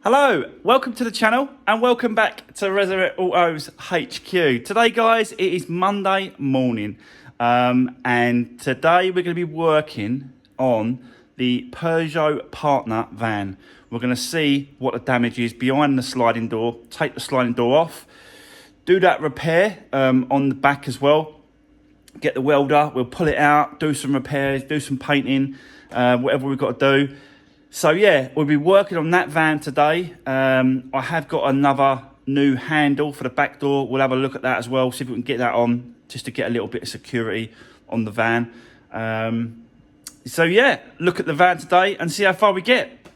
Hello, welcome to the channel and welcome back to Resurwreck Auto's HQ. Today guys, it is Monday morning and today we're going to be working on the Peugeot partner van. We're going to see what the damage is behind the sliding door, take the sliding door off, do that repair on the back as well, get the welder, we'll pull it out, do some repairs, do some painting, whatever we've got to do. So yeah, we'll be working on that van today. I have got another new handle for the back door. We'll have a look at that as well, see if we can get that on, just to get a little bit of security on the van. So yeah, look at the van today and see how far we get.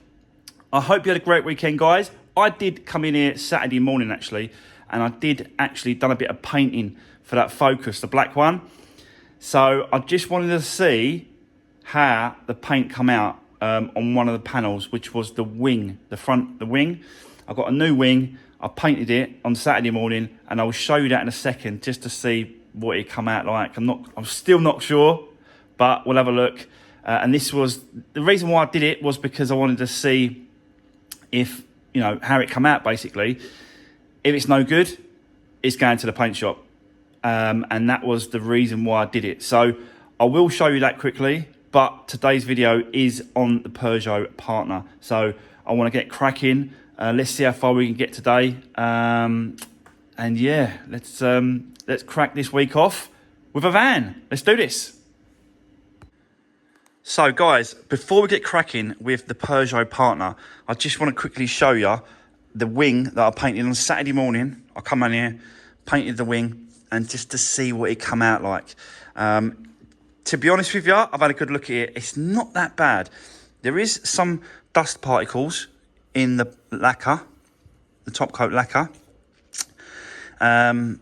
I hope you had a great weekend, guys. I did come in here Saturday morning actually, and I did actually done a bit of painting for that Focus, the black one. So I just wanted to see how the paint come out on one of the panels, which was the wing, the wing. I got a new wing, I painted it on Saturday morning, and I will show you that in a second just to see what it come out like. I'm still not sure, but we'll have a look. And this was the reason why I did it, was because I wanted to see if, you know, how it come out basically. If it's no good, it's going to the paint shop. And that was the reason why I did it. So I will show you that quickly. But today's video is on the Peugeot partner. So I want to get cracking. Let's see how far we can get today. And yeah, let's crack this week off with a van. Let's do this. So guys, before we get cracking with the Peugeot partner, I just want to quickly show you the wing that I painted on Saturday morning. I come in here, painted the wing, and just to see what it come out like. To be honest with you, I've had a good look at it. It's not that bad. There is some dust particles in the lacquer, the top coat lacquer. I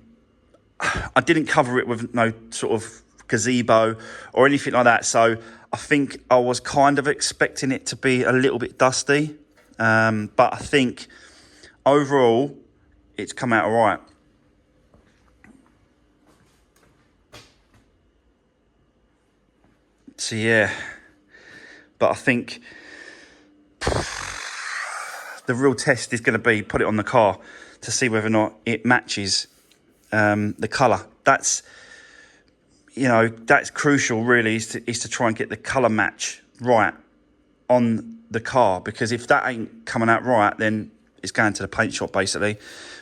didn't cover it with no sort of gazebo or anything like that. So I think I was kind of expecting it to be a little bit dusty. But I think overall, it's come out all right. So yeah, but I think the real test is going to be put it on the car to see whether or not it matches the colour. That's, you know, that's crucial really, is to try and get the colour match right on the car, because if that ain't coming out right, then it's going to the paint shop basically.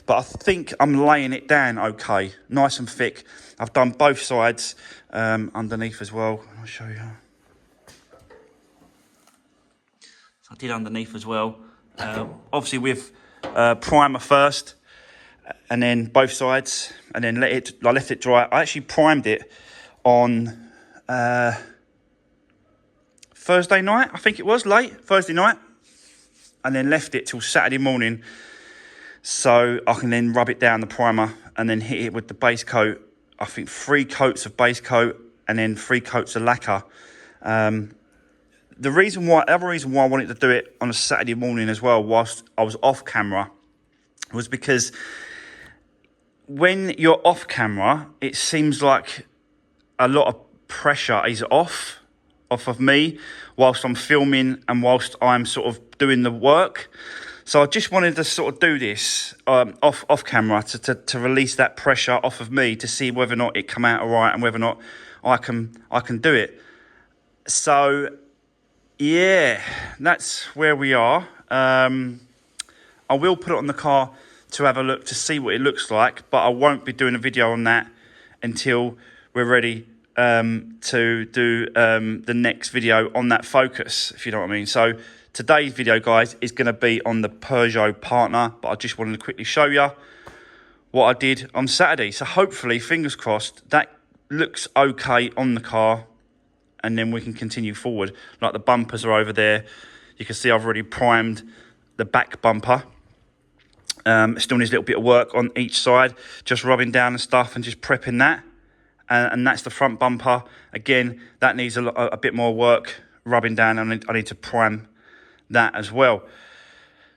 But I think I'm laying it down okay, nice and thick. I've done both sides underneath as well. I'll show you. So I did underneath as well. Obviously with primer first, and then both sides, and then I left it dry. I actually primed it on Thursday night, I think it was, late Thursday night, and then left it till Saturday morning, so I can then rub it down, the primer, and then hit it with the base coat. I think 3 coats of base coat and then 3 coats of lacquer. The other reason why I wanted to do it on a Saturday morning as well, whilst I was off camera, was because when you're off camera, it seems like a lot of pressure is off of me whilst I'm filming and whilst I'm sort of doing the work. So I just wanted to sort of do this off camera to release that pressure off of me, to see whether or not it come out all right and whether or not I can do it. So yeah, that's where we are. I will put it on the car to have a look to see what it looks like, but I won't be doing a video on that until we're ready to do the next video on that Focus, if you know what I mean. So today's video, guys, is going to be on the Peugeot partner, but I just wanted to quickly show you what I did on Saturday. So hopefully, fingers crossed, that looks okay on the car, and then we can continue forward. Like the bumpers are over there. You can see I've already primed the back bumper. Still needs a little bit of work on each side, just rubbing down and stuff and just prepping that. And that's the front bumper. Again, that needs a bit more work, rubbing down, and I need to prime that as well.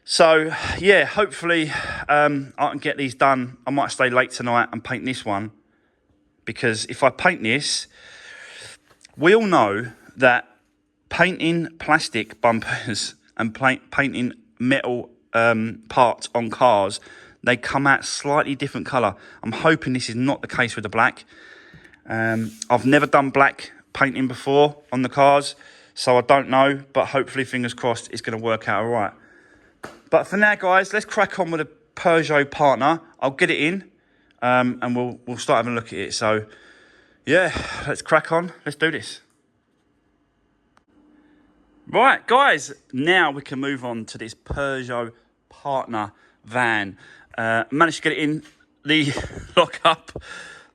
So yeah, hopefully I can get these done. I might stay late tonight and paint this one, because if I paint this, we all know that painting plastic bumpers and painting metal parts on cars, they come out slightly different colour. I'm hoping this is not the case with the black. I've never done black painting before on the cars, so I don't know, but hopefully, fingers crossed, it's going to work out all right. But for now, guys, let's crack on with the Peugeot partner. I'll get it in, and we'll start having a look at it. So, yeah, let's crack on. Let's do this. Right, guys, now we can move on to this Peugeot partner van. Managed to get it in the lock-up,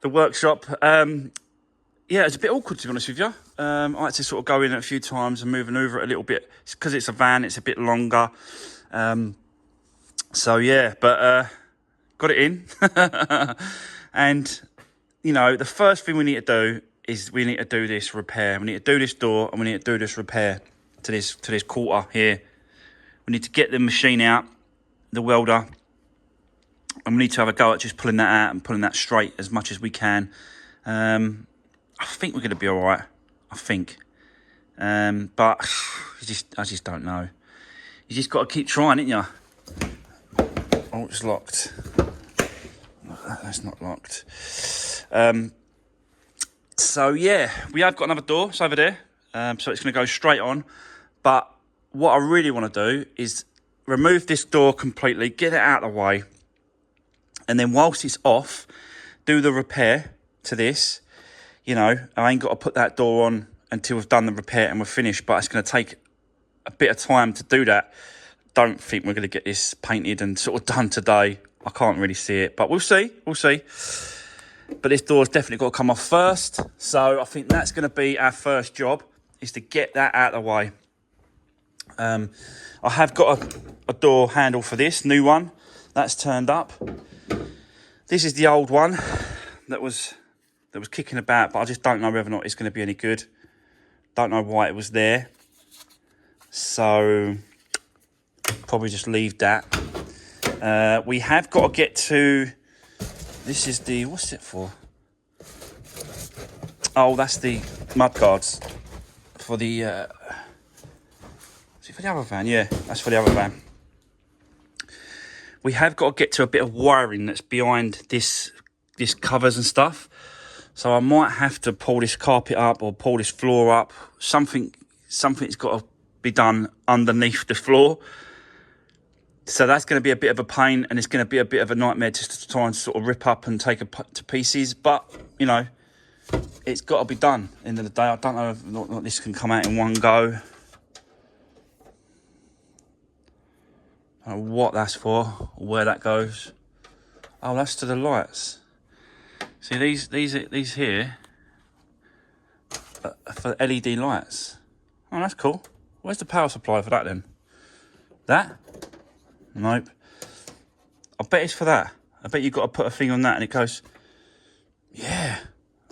the workshop. Yeah, it's a bit awkward, to be honest with you. I had to sort of go in a few times and manoeuvre it a little bit. It's because it's a van, it's a bit longer. So, yeah, but got it in. And, you know, the first thing we need to do is we need to do this repair. We need to do this door and we need to do this repair to this quarter here. We need to get the machine out, the welder, and we need to have a go at just pulling that out and pulling that straight as much as we can. I think we're going to be all right. I think. But I just don't know. You just got to keep trying, ain't you? Oh, it's locked. That's not locked. So, yeah, we have got another door. It's over there. So it's going to go straight on. But what I really want to do is remove this door completely, get it out of the way. And then whilst it's off, do the repair to this. You know, I ain't got to put that door on until we've done the repair and we're finished. But it's going to take a bit of time to do that. Don't think we're going to get this painted and sort of done today. I can't really see it, but we'll see. We'll see. But this door's definitely got to come off first. So I think that's going to be our first job, is to get that out of the way. I have got a door handle for this, new one. That's turned up. This is the old one that was kicking about, but I just don't know whether or not it's going to be any good. Don't know why it was there. So probably just leave that. We have got to get to, this is the, what's it for? Oh, that's the mud guards for the, is it for the other van? Yeah, that's for the other van. We have got to get to a bit of wiring that's behind this covers and stuff. So I might have to pull this carpet up or pull this floor up. Something's got to be done underneath the floor. So that's going to be a bit of a pain, and it's going to be a bit of a nightmare just to try and sort of rip up and take it to pieces. But, you know, it's got to be done at the end of the day. I don't know if this can come out in one go. I don't know what that's for or where that goes. Oh, that's to the lights. See, these here are for LED lights. Oh, that's cool. Where's the power supply for that then? That? Nope. I bet it's for that. I bet you've got to put a thing on that and it goes, yeah,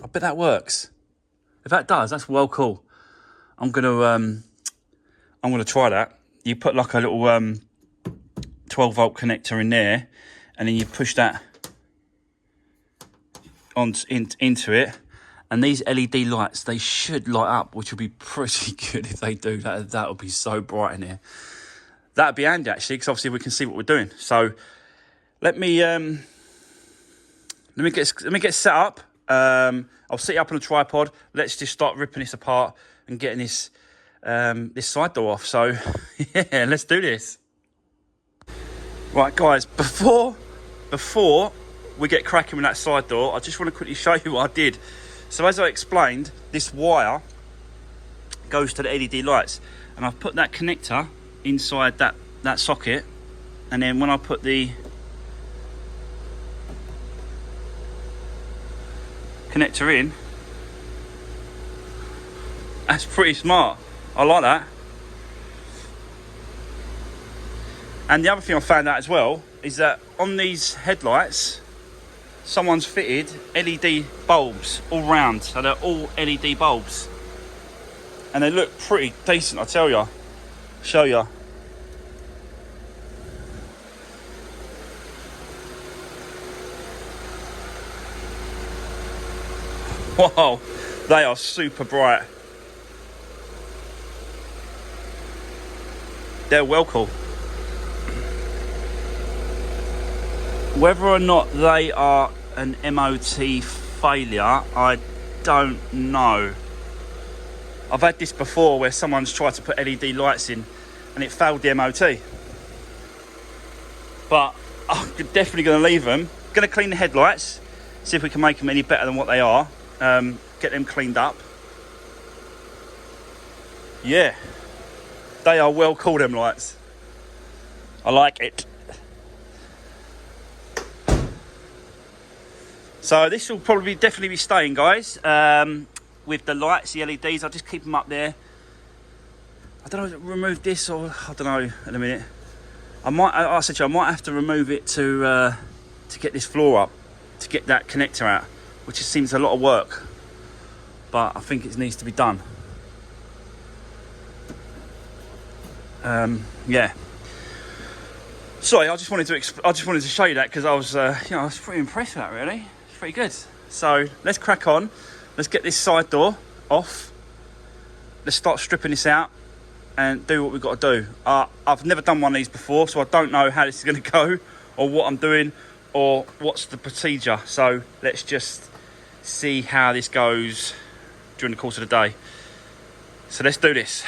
I bet that works. If that does, that's well cool. I'm gonna try that. You put like a little 12-volt connector in there, and then you push that into it, and these LED lights, they should light up, which would be pretty good if they do. That would be so bright in here. That'd be handy actually, because obviously we can see what we're doing. So let me get set up. I'll set it up on a tripod. Let's just start ripping this apart and getting this side door off. So yeah, let's do this. Right, guys, before we get cracking with that side door, I just want to quickly show you what I did. So as I explained, this wire goes to the LED lights, and I've put that connector inside that socket, and then when I put the connector in, that's pretty smart. I like that. And the other thing I found out as well is that on these headlights, someone's fitted LED bulbs all round. So they're all LED bulbs. And they look pretty decent, I tell you. Show you. Wow, they are super bright. They're well cool. Whether or not they are an MOT failure, I don't know. I've had this before where someone's tried to put LED lights in and it failed the MOT. But I'm definitely going to leave them. Going to clean the headlights, see if we can make them any better than what they are. Get them cleaned up. Yeah, they are well cool, them lights. I like it. So this will probably definitely be staying, guys. With the lights, the LEDs, I'll just keep them up there. I don't know, remove this or I don't know in a minute. I said to you, I might have to remove it to get this floor up, to get that connector out, which just seems a lot of work, but I think it needs to be done. Yeah. Sorry, I just wanted to show you that because I was, I was pretty impressed with that. Really, it's pretty good. So let's crack on. Let's get this side door off. Let's start stripping this out and do what we've got to do. I've never done one of these before, so I don't know how this is going to go or what I'm doing or what's the procedure. So let's just see how this goes during the course of the day. So let's do this.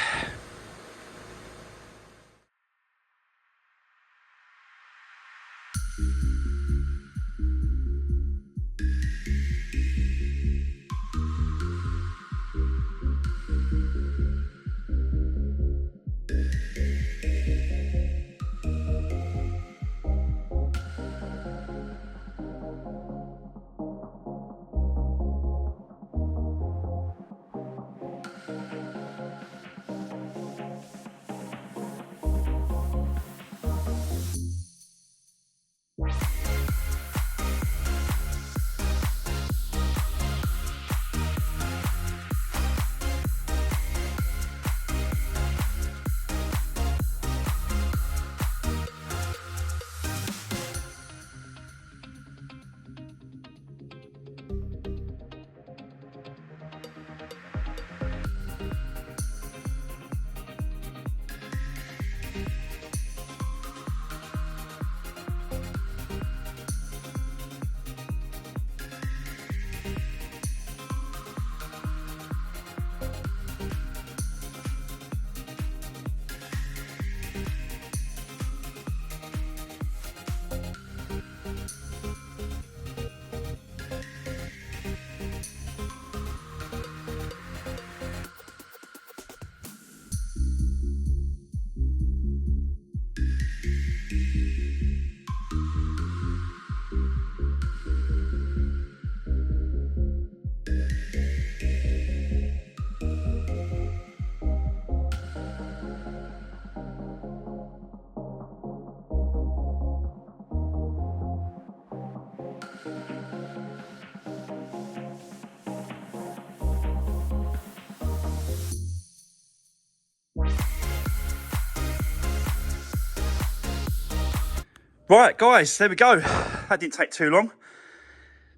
Right, guys, there we go. That didn't take too long.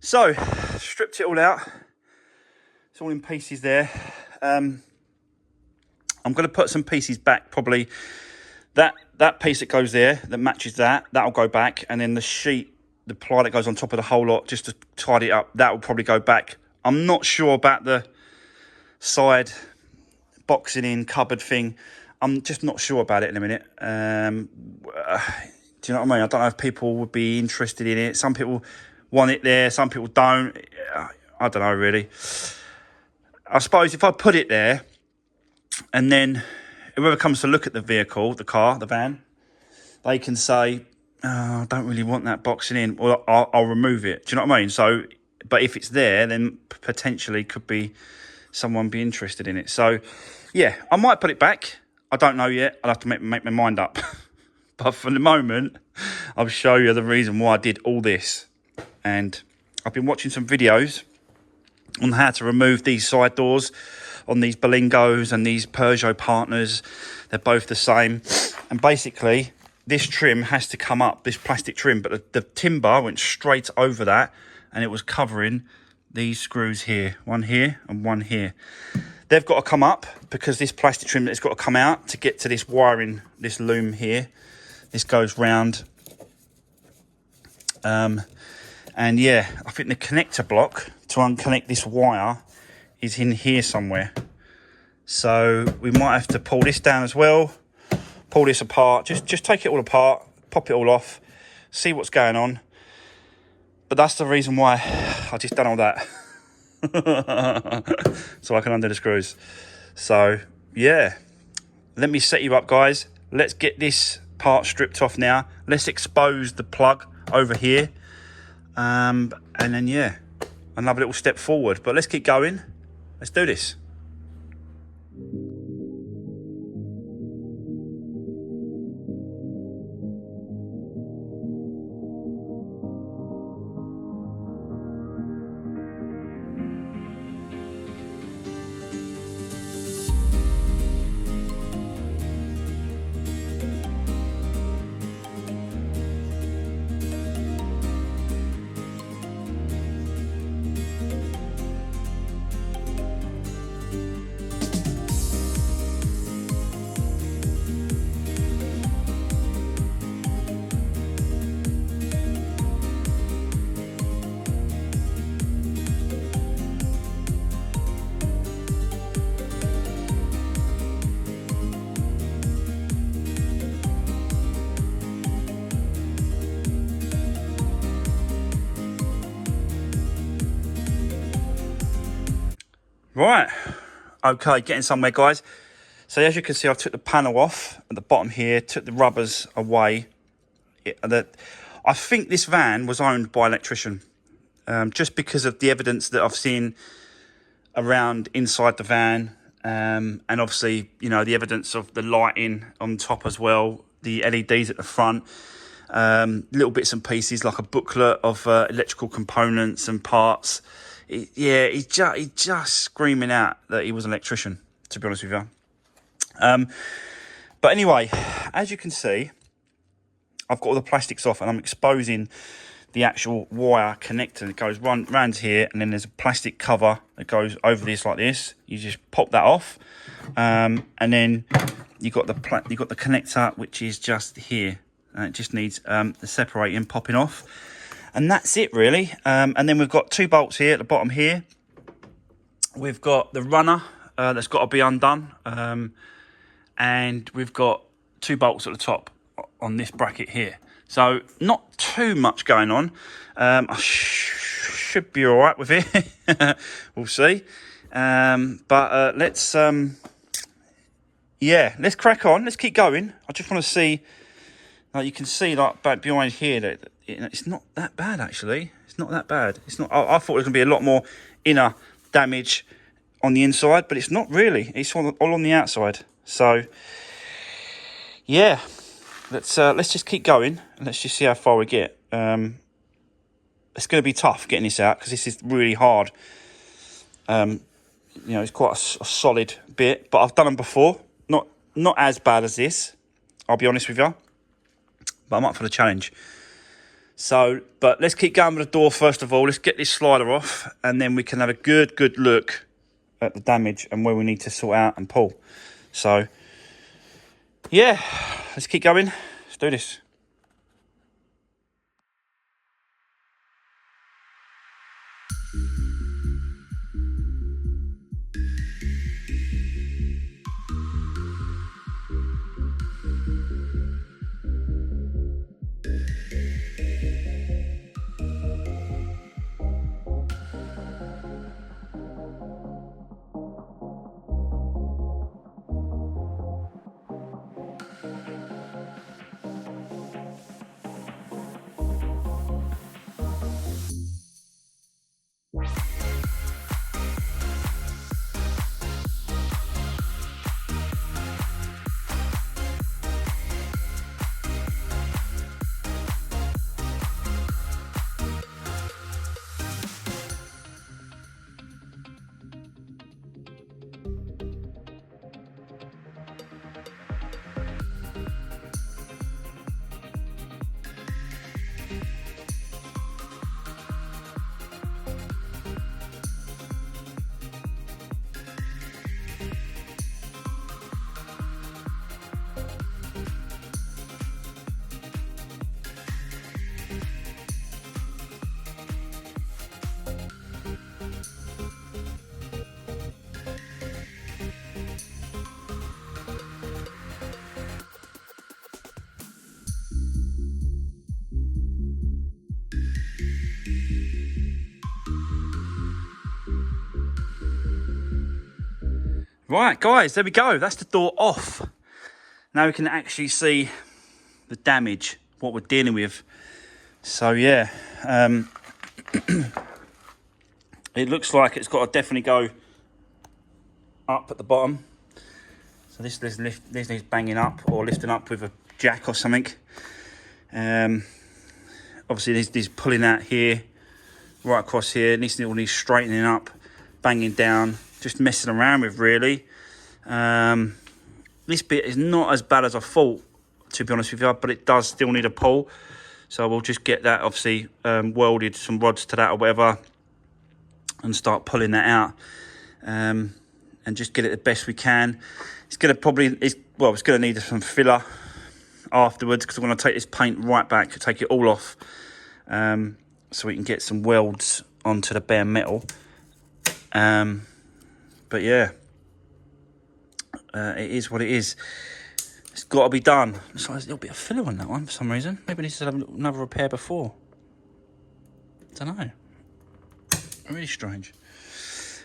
So, stripped it all out. It's all in pieces there. I'm going to put some pieces back, probably. That piece that goes there, that matches that'll go back. And then the sheet, the ply that goes on top of the whole lot, just to tidy it up, that will probably go back. I'm not sure about the side boxing in cupboard thing. I'm just not sure about it in a minute. Do you know what I mean? I don't know if people would be interested in it. Some people want it there, some people don't. I don't know, really. I suppose if I put it there, and then whoever comes to look at the vehicle, the car, the van, they can say, oh, I don't really want that boxing in, or I'll remove it. Do you know what I mean? So, but if it's there, then potentially could be someone be interested in it. So, yeah, I might put it back. I don't know yet. I'll have to make my mind up. But for the moment, I'll show you the reason why I did all this. And I've been watching some videos on how to remove these side doors on these Berlingos and these Peugeot partners. They're both the same. And basically, this trim has to come up, this plastic trim. But the timber went straight over that, and it was covering these screws here. One here and one here. They've got to come up because this plastic trim has got to come out to get to this wiring, this loom here. This goes round And yeah, I think the connector block to unconnect this wire is in here somewhere. So we might have to pull this down as well, pull this apart, just take it all apart, pop it all off, see what's going on. But that's the reason why I just done all that. So I can undo the screws. So yeah, let me set you up, guys. Let's get this part stripped off now. Let's expose the plug over here. And then yeah, another little step forward. But let's keep going. Let's do this. Right, okay, getting somewhere, guys. So as you can see, I took the panel off at the bottom here, took the rubbers away. I think this van was owned by an electrician, just because of the evidence that I've seen around inside the van, and obviously, you know, the evidence of the lighting on top as well, the LEDs at the front, little bits and pieces like a booklet of electrical components and parts. Yeah, he's just screaming out that he was an electrician, to be honest with you. But anyway, as you can see, I've got all the plastics off and I'm exposing the actual wire connector that goes round here, and then there's a plastic cover that goes over this like this. You just pop that off, and then you got the connector, which is just here, and it just needs the separating popping off. And that's it, really. And then we've got 2 bolts here at the bottom here. We've got the runner that's got to be undone. And we've got 2 bolts at the top on this bracket here. So not too much going on. I should be all right with it. We'll see. But let's crack on. Let's keep going. I just want to see, like you can see, like back behind here, that it's not that bad, actually. It's not that bad. It's not. I thought there was going to be a lot more inner damage on the inside, but it's not really. It's all on the outside. So yeah, let's just keep going and let's just see how far we get. It's going to be tough getting this out because this is really hard. You know, it's quite a solid bit, but I've done them before. Not as bad as this, I'll be honest with you, but I'm up for the challenge. So, but let's keep going with the door first of all. Let's get this slider off, and then we can have a good look at the damage and where we need to sort out and pull. So, yeah, let's keep going. Let's do this. Right, guys, there we go. That's the door off. Now we can actually see the damage, what we're dealing with. So yeah, it looks like it's got to definitely go up at the bottom. So this needs banging up or lifting up with a jack or something. Obviously this pulling out here, right across here. It needs straightening up, banging down, just messing around with really. This bit is not as bad as I thought, to be honest with you, but it does still need a pull. So we'll just get that, obviously, welded some rods to that or whatever, and start pulling that out, and just get it the best we can. It's going to it's going to need some filler afterwards, because I'm going to take this paint right back, take it all off, so we can get some welds onto the bare metal. But yeah, it is what it is. It's got to be done. So there's a little bit of filler on that one for some reason. Maybe it needs to have another repair before. Don't know. Really strange.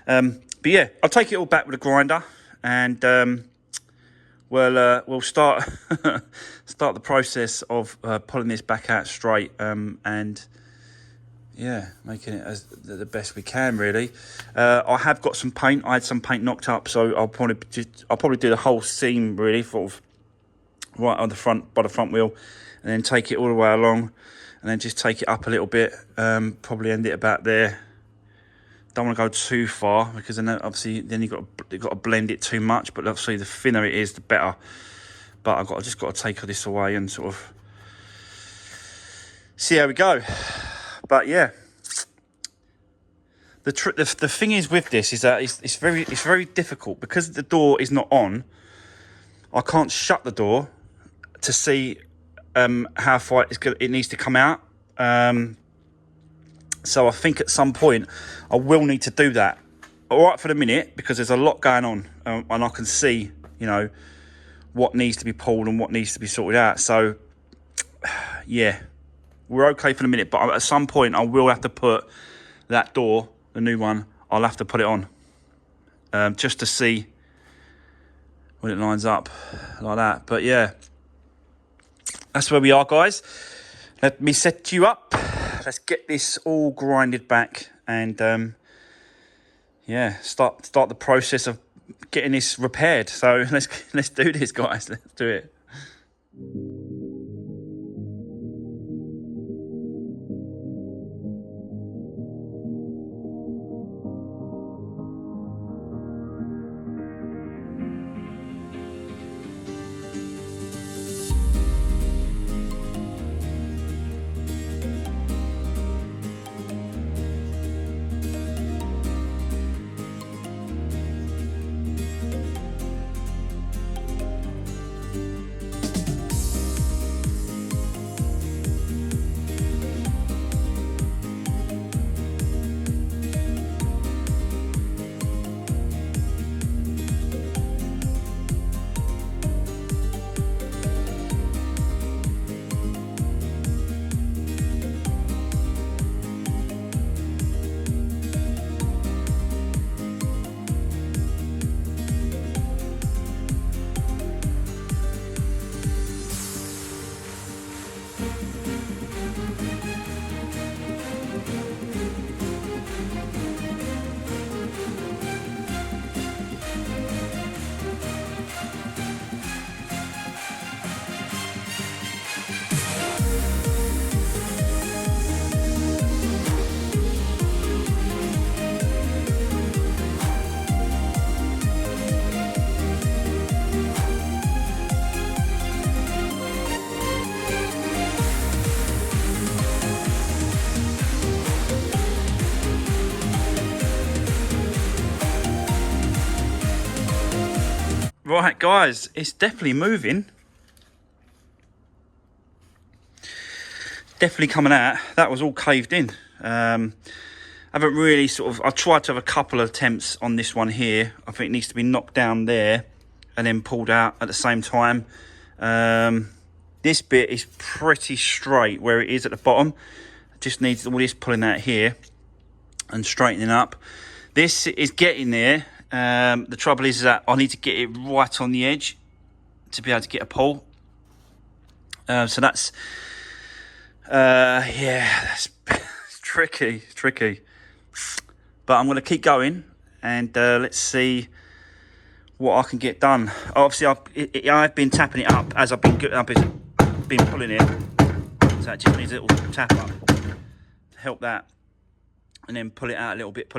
But yeah, I'll take it all back with a grinder, and we'll start start the process of pulling this back out straight, and yeah, making it as the best we can really. I have got some paint. I had some paint knocked up, so I'll probably do the whole seam really, sort of right on the front, by the front wheel, and then take it all the way along, and then just take it up a little bit, probably end it about there. Don't want to go too far, because then obviously then you've got to blend it too much, but obviously the thinner it is the better. But I've just got to take this away and sort of see how we go. But yeah, the thing is with this is that it's very difficult, because the door is not on. I can't shut the door to see how far it needs to come out. So I think at some point I will need to do that. All right for the minute, because there's a lot going on, and I can see, you know, what needs to be pulled and what needs to be sorted out. So yeah, we're okay for the minute, but at some point I will have to put that door, the new one, I'll have to put it on, just to see when it lines up like that. But yeah, that's where we are, guys. Let me set you up. Let's get this all grinded back, and yeah, start the process of getting this repaired. So let's do this, guys. Let's do it. Right, guys, it's definitely moving. Definitely coming out. That was all caved in. I haven't really I've tried to have a couple of attempts on this one here. I think it needs to be knocked down there and then pulled out at the same time. This bit is pretty straight where it is at the bottom. It just needs all this pulling out here and straightening up. This is getting there. The trouble is that I need to get it right on the edge to be able to get a pull. So that's that's tricky. But I'm going to keep going, and let's see what I can get done. Obviously, I've been tapping it up as I've been pulling it, so it just needs a little tap up to help that, and then pull it out a little bit,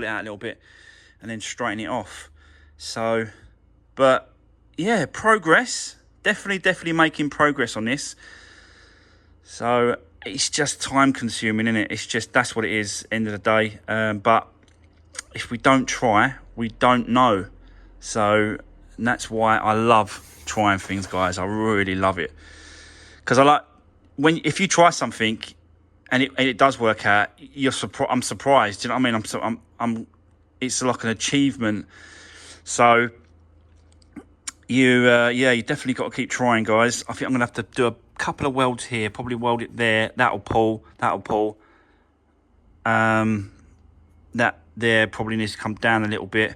and then straighten it off. So, but yeah, progress. Definitely making progress on this. So it's just time consuming, isn't it? It's just, that's what it is, end of the day. But if we don't try, we don't know. So that's why I love trying things, guys. I really love it, because I like if you try something and it does work out, I'm surprised. You know what I mean? I'm it's like an achievement. So you definitely got to keep trying, guys. I think I'm gonna have to do a couple of welds here, probably weld it there. That'll pull. That there probably needs to come down a little bit,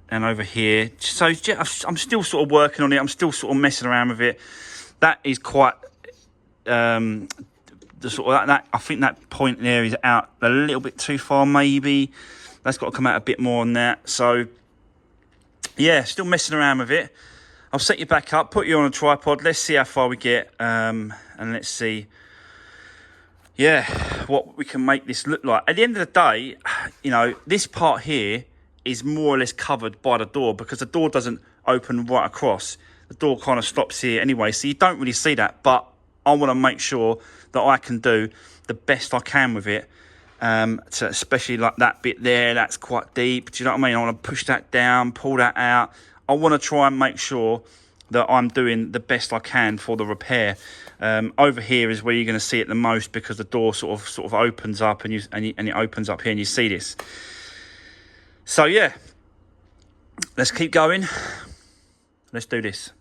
and over here. So I'm still sort of working on it. I'm still sort of messing around with it. That is quite the sort of that I think that point there is out a little bit too far, maybe. That's got to come out a bit more on that. So yeah, still messing around with it. I'll set you back up, put you on a tripod. Let's see how far we get, and let's see, what we can make this look like. At the end of the day, this part here is more or less covered by the door, because the door doesn't open right across. The door kind of stops here anyway, so you don't really see that. But I want to make sure that I can do the best I can with it. So especially like that bit there, that's quite deep. Do you know what I mean? I want to push that down, pull that out. I want to try and make sure that I'm doing the best I can for the repair. Over here is where you're going to see it the most, because the door sort of opens up, and it opens up here, and you see this. So yeah, let's keep going. Let's do this.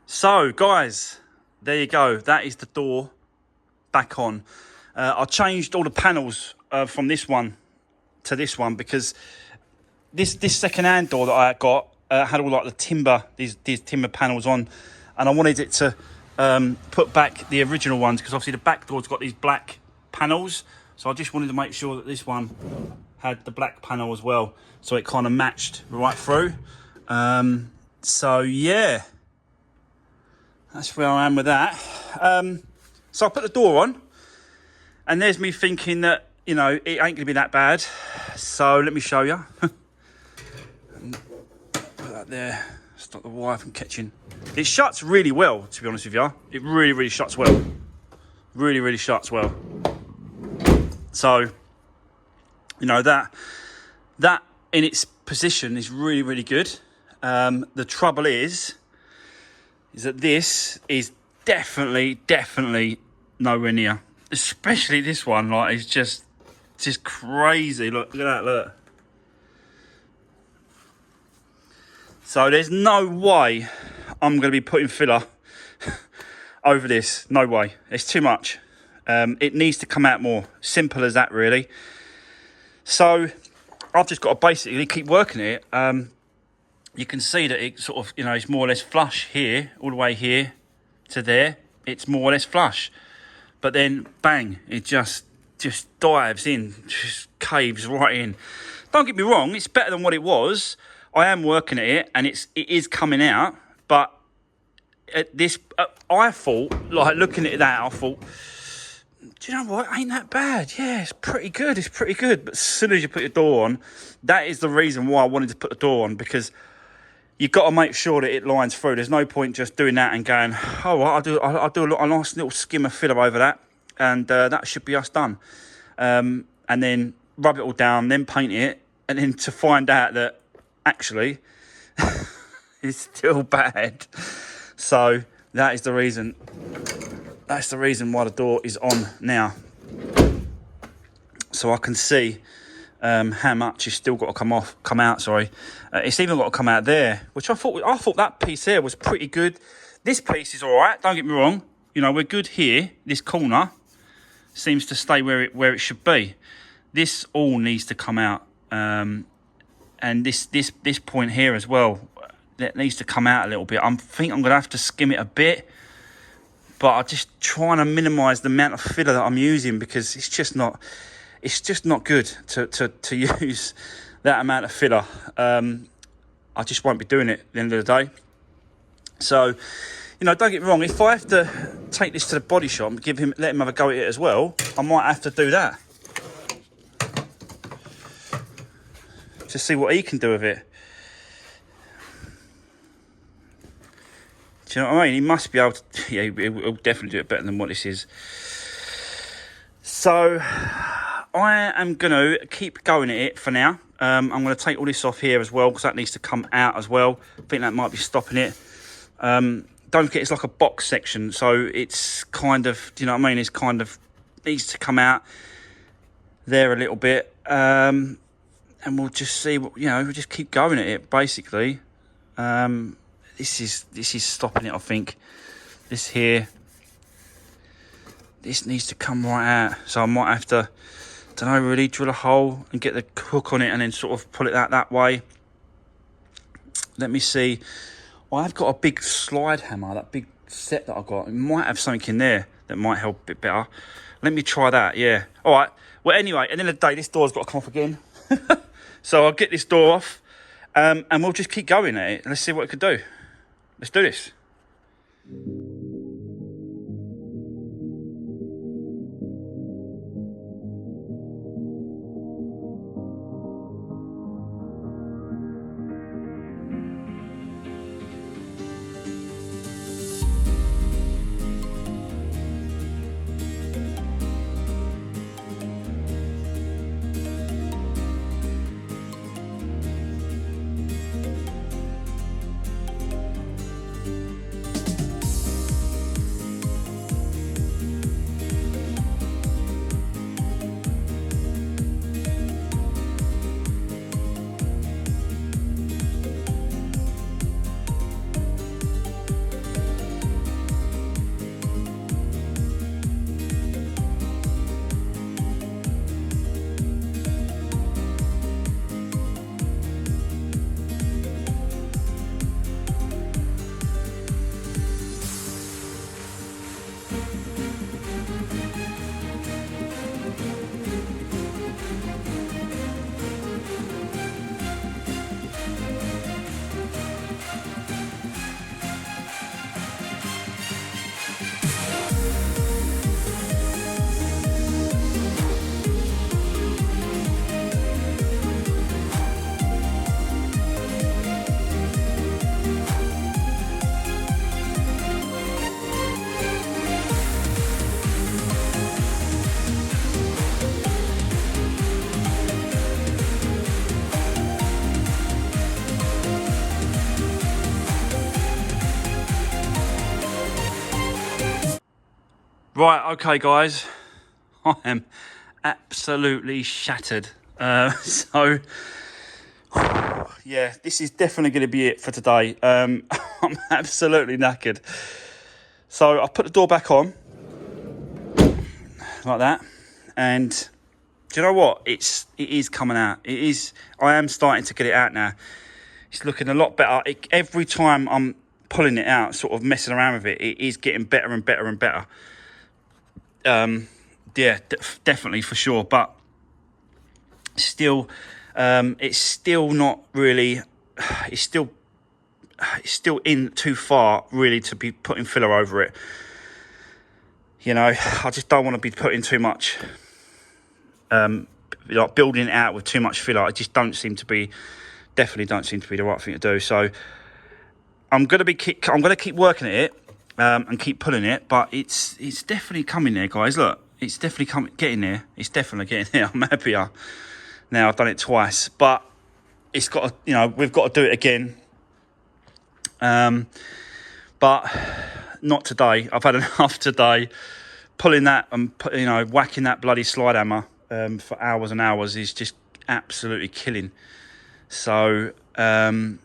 So guys, there you go. That is the door back on. I changed all the panels from this one to this one because this second-hand door that I got had all like the timber, these timber panels on, and I wanted it to put back the original ones because obviously the back door's got these black panels. So I just wanted to make sure that this one had the black panel as well, so it kind of matched right through. So yeah, that's where I am with that. So I put the door on, and there's me thinking that, you know, it ain't gonna be that bad. So let me show you. Put that there, stop the wire from catching. It shuts really well, to be honest with you. It really shuts well. Really shuts well. So, you know, that in its position is really good. The trouble is that this is definitely nowhere near. Especially this one, like, it's just crazy. Look at that, look. So there's no way I'm going to be putting filler over this. No way. It's too much. It needs to come out more. Simple as that, really. So I've just got to basically keep working it. You can see that it sort of, you know, it's more or less flush here, all the way here to there. It's more or less flush. But then, bang, it just dives in, just caves right in. Don't get me wrong, it's better than what it was. I am working at it, and it is coming out. But at this, I thought, like, looking at that, I thought, do you know what? Ain't that bad. Yeah, it's pretty good. It's pretty good. But as soon as you put your door on, that is the reason why I wanted to put the door on, because you've got to make sure that it lines through. There's no point just doing that and going, oh, well, I'll do a nice little skim of filler over that, and that should be us done. And then rub it all down, then paint it, and then to find out that actually it's still bad. So that is the reason. That's the reason why the door is on now. So I can see how much has still got to come out. Sorry, it's even got to come out there, which I thought that piece here was pretty good. This piece is all right. Don't get me wrong. You know, we're good here. This corner seems to stay where it should be. This all needs to come out, and this point here as well, that needs to come out a little bit. I think I'm gonna have to skim it a bit. But I'm just trying to minimise the amount of filler that I'm using, because it's just not good to use that amount of filler. I just won't be doing it at the end of the day. So, you know, don't get me wrong, if I have to take this to the body shop and let him have a go at it as well, I might have to do that. To see what he can do with it. Do you know what I mean? He must be able to, yeah, he'll definitely do it better than what this is. So I am going to keep going at it for now. I'm going to take all this off here as well, because that needs to come out as well. I think that might be stopping it. Don't forget, it's like a box section, so it's kind of, do you know what I mean? It's kind of needs to come out there a little bit. And we'll just see what, you know, we'll just keep going at it, basically. This is stopping it, I think. This here, this needs to come right out. So I might have to, don't know, really drill a hole and get the hook on it and then sort of pull it out that way. Let me see. Well, I've got a big slide hammer, that big set that I've got. It might have something in there that might help a bit better. Let me try that, yeah. All right. Well, anyway, at the end of the day, this door's got to come off again. So I'll get this door off, and we'll just keep going at it. Let's see what it could do. Let's do this. Right, okay, guys. I am absolutely shattered. So, yeah, this is definitely going to be it for today. I'm absolutely knackered. So I put the door back on like that, and do you know what? It is coming out. It is. I am starting to get it out now. It's looking a lot better. Every time I'm pulling it out, sort of messing around with it, it is getting better and better and better. Yeah, definitely for sure. But still, it's still not really. It's still in too far really to be putting filler over it. You know, I just don't want to be putting too much, like building it out with too much filler. It just definitely don't seem to be the right thing to do. So I'm gonna keep working at it and keep pulling it, but it's definitely coming there, guys. Look, it's definitely getting there. It's definitely getting there. I'm happier now. I've done it twice, but it's got to, you know, we've got to do it again. But not today. I've had enough today. Pulling that and whacking that bloody slide hammer for hours and hours is just absolutely killing. So I'm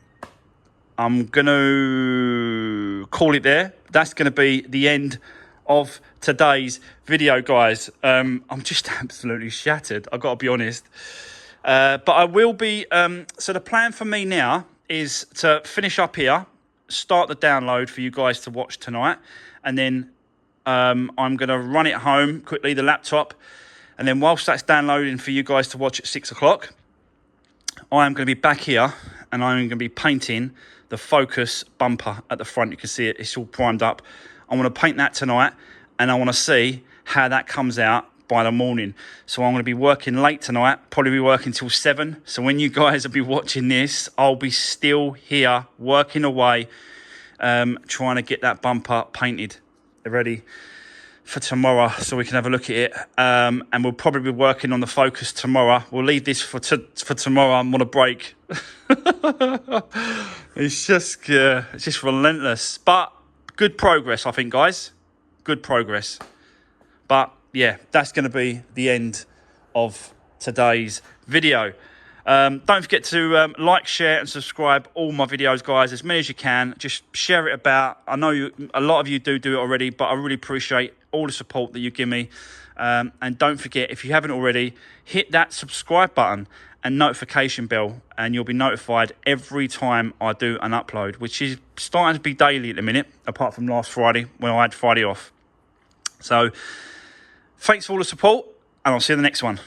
gonna call it there. That's gonna be the end of today's video, guys. I'm just absolutely shattered, I've got to be honest. But I will be, so the plan for me now is to finish up here, start the download for you guys to watch tonight, and then I'm going to run it home quickly, the laptop, and then whilst that's downloading for you guys to watch at 6 o'clock, I am going to be back here and I'm going to be painting the Focus bumper at the front. You can see it, it's all primed up. I want to paint that tonight and I want to see how that comes out by the morning. So I'm going to be working late tonight, probably be working till 7. So when you guys will be watching this, I'll be still here working away, trying to get that bumper painted ready for tomorrow so we can have a look at it. And we'll probably be working on the Focus tomorrow. We'll leave this for tomorrow. I'm on a break. It's just relentless, but good progress, I think, guys. Good progress. But yeah, that's going to be the end of today's video. Don't forget to like, share and subscribe all my videos, guys, as many as you can. Just share it about. I know a lot of you do it already, but I really appreciate all the support that you give me. And don't forget, if you haven't already, hit that subscribe button and notification bell, and you'll be notified every time I do an upload, which is starting to be daily at the minute, apart from last Friday when I had Friday off. So thanks for all the support, and I'll see you in the next one.